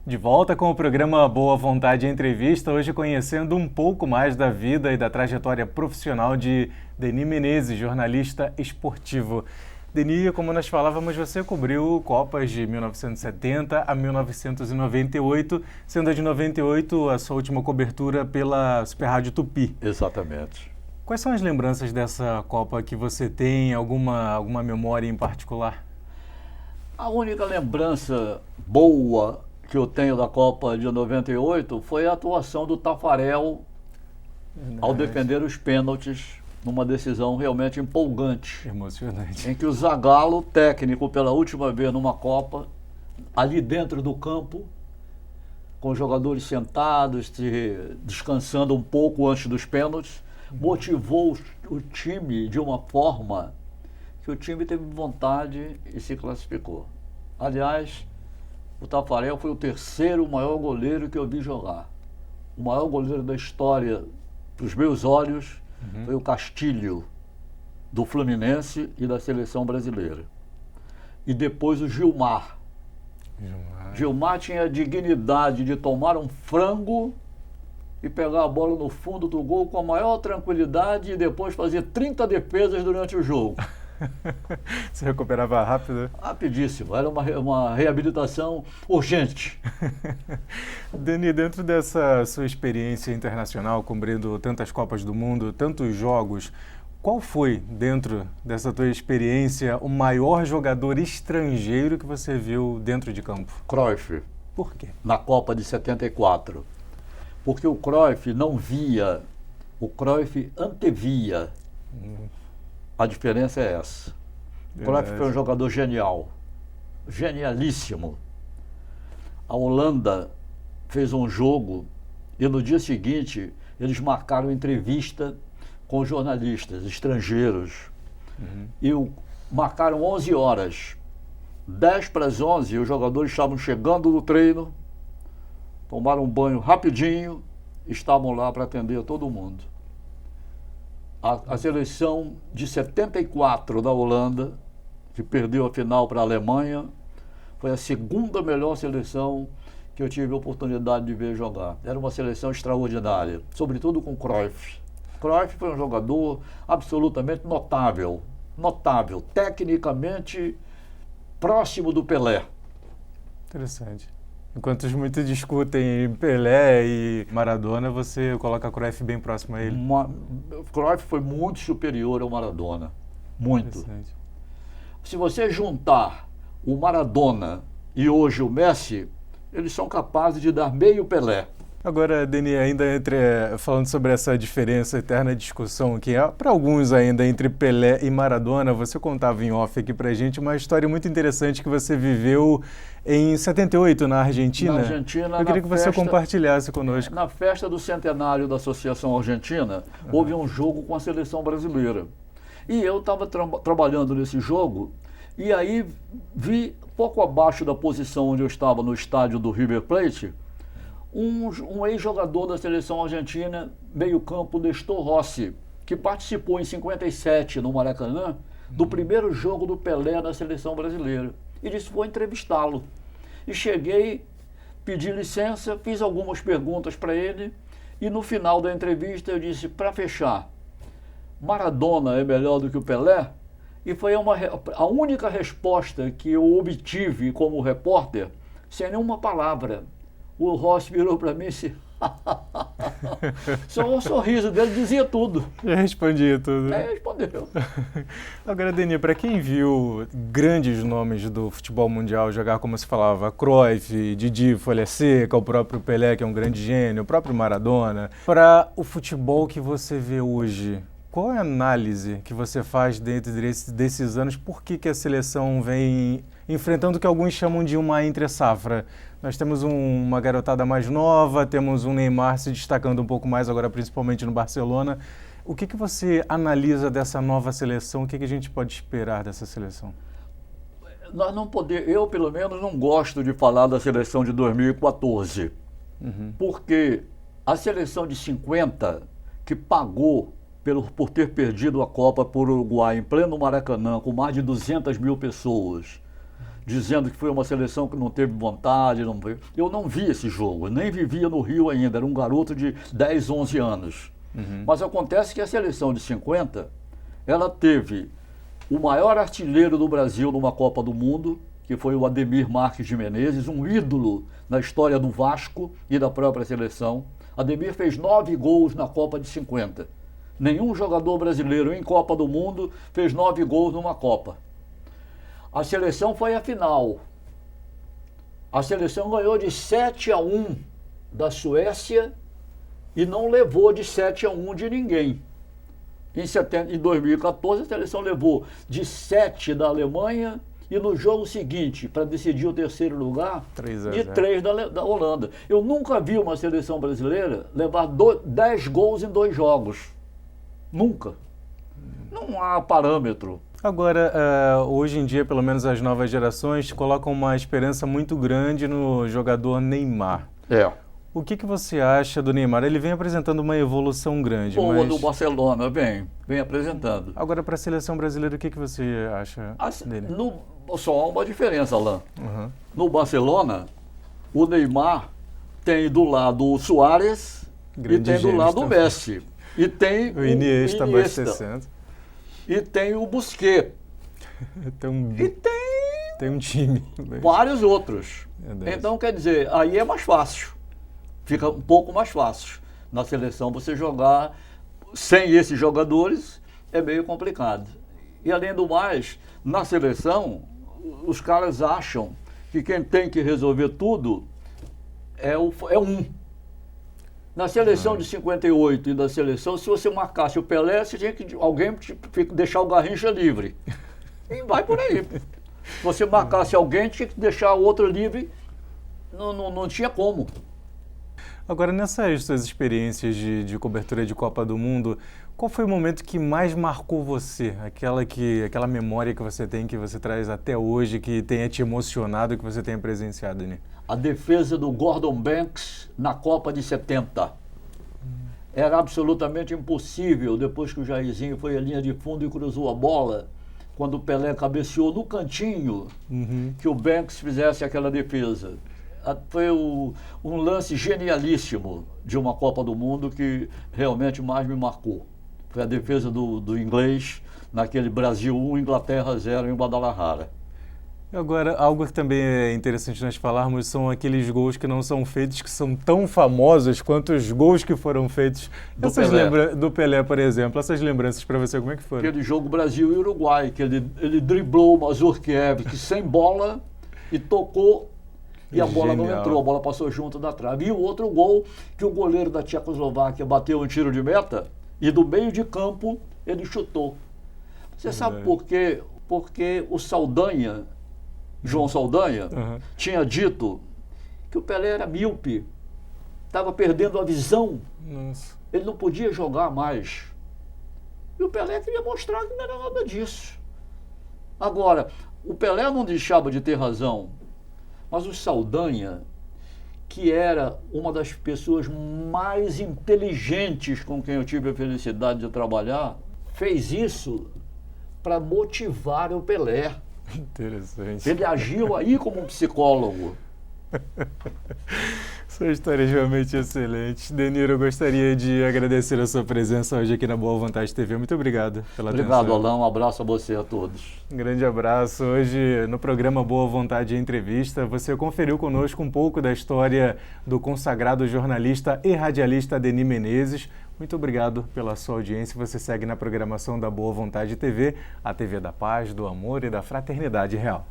De volta com o programa Boa Vontade Entrevista, hoje conhecendo um pouco mais da vida e da trajetória profissional de Denis Menezes, jornalista esportivo. Denis, como nós falávamos, você cobriu Copas de 1970 a 1998, sendo a de 98 a sua última cobertura pela Super Rádio Tupi. Exatamente. Quais são as lembranças dessa Copa que você tem? Alguma memória em particular? A única lembrança boa que eu tenho da Copa de 98 foi a atuação do Taffarel ao defender os pênaltis numa decisão realmente empolgante. Emocionante. Em que o Zagallo, técnico pela última vez numa Copa, ali dentro do campo, com os jogadores sentados, descansando um pouco antes dos pênaltis, motivou o time de uma forma que o time teve vontade e se classificou. Aliás, o Taffarel foi o terceiro maior goleiro que eu vi jogar. O maior goleiro da história, dos meus olhos, foi o Castilho, do Fluminense e da seleção brasileira. E depois o Gilmar. Gilmar tinha a dignidade de tomar um frango e pegar a bola no fundo do gol com a maior tranquilidade e depois fazer 30 defesas durante o jogo. Se recuperava rápido? Rapidíssimo, era uma reabilitação urgente. Denis, dentro dessa sua experiência internacional, cobrindo tantas Copas do Mundo, tantos jogos, qual foi, dentro dessa tua experiência, o maior jogador estrangeiro que você viu dentro de campo? Cruyff. Por quê? Na Copa de 74. Porque o Cruyff não via, o Cruyff antevia. A diferença é essa. O Cruyff foi um jogador genial, genialíssimo. A Holanda fez um jogo e no dia seguinte eles marcaram entrevista com jornalistas estrangeiros. E marcaram 11 horas. 10 para as 11, os jogadores estavam chegando no treino, tomaram um banho rapidinho e estavam lá para atender todo mundo. A seleção de 74 da Holanda, que perdeu a final para a Alemanha, foi a segunda melhor seleção que eu tive a oportunidade de ver jogar. Era uma seleção extraordinária, sobretudo com Cruyff. Cruyff foi um jogador absolutamente notável, tecnicamente próximo do Pelé. Interessante. Enquanto muitos discutem Pelé e Maradona, você coloca Cruyff bem próximo a ele. Cruyff foi muito superior ao Maradona. Muito. Se você juntar o Maradona e hoje o Messi, eles são capazes de dar meio Pelé. Agora, Denis, ainda falando sobre essa diferença, eterna discussão que é, para alguns ainda, entre Pelé e Maradona, você contava em off aqui pra gente uma história muito interessante que você viveu em 78, na Argentina. Na Argentina, eu queria que você compartilhasse conosco. Na festa do centenário da Associação Argentina, houve um jogo com a seleção brasileira. E eu estava trabalhando nesse jogo, e aí vi, pouco abaixo da posição onde eu estava no estádio do River Plate, um ex-jogador da seleção argentina, meio-campo, Nestor Rossi, que participou em 57 no Maracanã do primeiro jogo do Pelé na seleção brasileira. E disse: vou entrevistá-lo. E cheguei, pedi licença, fiz algumas perguntas para ele e no final da entrevista eu disse: para fechar, Maradona é melhor do que o Pelé? E foi a única resposta que eu obtive como repórter, sem nenhuma palavra. O Rossi virou para mim e disse: só o sorriso dele dizia tudo. Já respondia tudo. Respondeu. Agora, Denis, para quem viu grandes nomes do futebol mundial jogar, como se falava, Cruyff, Didi, Folha Seca, o próprio Pelé, que é um grande gênio, o próprio Maradona, para o futebol que você vê hoje, qual é a análise que você faz dentro desses anos? Por que a seleção vem enfrentando o que alguns chamam de uma entre-safra? Nós temos uma garotada mais nova, temos um Neymar se destacando um pouco mais agora, principalmente no Barcelona. O que você analisa dessa nova seleção? O que a gente pode esperar dessa seleção? Eu, pelo menos, não gosto de falar da seleção de 2014. Porque a seleção de 50, que pagou por ter perdido a Copa por Uruguai em pleno Maracanã, com mais de 200 mil pessoas, dizendo que foi uma seleção que não teve vontade. Eu não vi esse jogo, nem vivia no Rio ainda, era um garoto de 10, 11 anos. Mas acontece que a seleção de 50, ela teve o maior artilheiro do Brasil numa Copa do Mundo, que foi o Ademir Marques de Menezes, um ídolo na história do Vasco e da própria seleção. Ademir fez 9 gols na Copa de 50. Nenhum jogador brasileiro em Copa do Mundo fez 9 gols numa Copa. A seleção foi à final. A seleção ganhou de 7-1 da Suécia e não levou de 7-1 de ninguém. Em 2014, a seleção levou de 7 da Alemanha e no jogo seguinte, para decidir o terceiro lugar, de 3 da Holanda. Eu nunca vi uma seleção brasileira levar 10 gols em 2 jogos. Nunca. Não há parâmetro. Agora, hoje em dia, pelo menos as novas gerações colocam uma esperança muito grande no jogador Neymar. O que você acha do Neymar? Ele vem apresentando uma evolução grande. Boa do Barcelona, vem apresentando. Agora, para a seleção brasileira, o que você acha dele? Só há uma diferença, Alain. No Barcelona, o Neymar tem do lado o Suárez e tem do lado o Messi. E tem o Iniesta abastecendo. E tem o Busquets. Tem um time. Vários outros. Então, quer dizer, aí é mais fácil. Fica um pouco mais fácil. Na seleção, você jogar sem esses jogadores é meio complicado. E, além do mais, na seleção, os caras acham que quem tem que resolver tudo é um. Na seleção de 58 e da seleção, se você marcasse o Pelé, você tinha que alguém deixar o Garrincha livre. E vai por aí. Se você marcasse alguém, tinha que deixar o outro livre. Não tinha como. Agora, nessas suas experiências de cobertura de Copa do Mundo, qual foi o momento que mais marcou você? Aquela memória que você tem, que você traz até hoje, que tenha te emocionado, que você tenha presenciado, né? A defesa do Gordon Banks na Copa de 70. Era absolutamente impossível, depois que o Jairzinho foi à linha de fundo e cruzou a bola, quando o Pelé cabeceou no cantinho, que o Banks fizesse aquela defesa. Foi um lance genialíssimo de uma Copa do Mundo que realmente mais me marcou. Foi a defesa do inglês naquele Brasil 1, Inglaterra 0 em Guadalajara. Agora, algo que também é interessante nós falarmos são aqueles gols que não são feitos, que são tão famosos quanto os gols que foram feitos do Pelé, por exemplo. Essas lembranças para você, como é que foram? Aquele jogo Brasil e Uruguai, que ele driblou o Mazurkiewicz sem bola e tocou e a bola não entrou, a bola passou junto da trave. E o outro gol, que o goleiro da Tchecoslováquia bateu um tiro de meta e do meio de campo ele chutou. Você sabe por quê? Porque o Saldanha, João Saldanha, tinha dito que o Pelé era míope, estava perdendo a visão. Nossa. Ele não podia jogar mais. E o Pelé queria mostrar que não era nada disso. Agora, o Pelé não deixava de ter razão, mas o Saldanha, que era uma das pessoas mais inteligentes com quem eu tive a felicidade de trabalhar, fez isso para motivar o Pelé. Interessante. Ele agiu aí como um psicólogo. Sua história é realmente excelente. Deniro, eu gostaria de agradecer a sua presença hoje aqui na Boa Vontade TV. Muito obrigado pela atenção. Obrigado, Alain. Um abraço a você e a todos. Um grande abraço. Hoje, no programa Boa Vontade Entrevista, você conferiu conosco um pouco da história do consagrado jornalista e radialista Denis Menezes. Muito obrigado pela sua audiência. Você segue na programação da Boa Vontade TV, a TV da paz, do amor e da fraternidade real.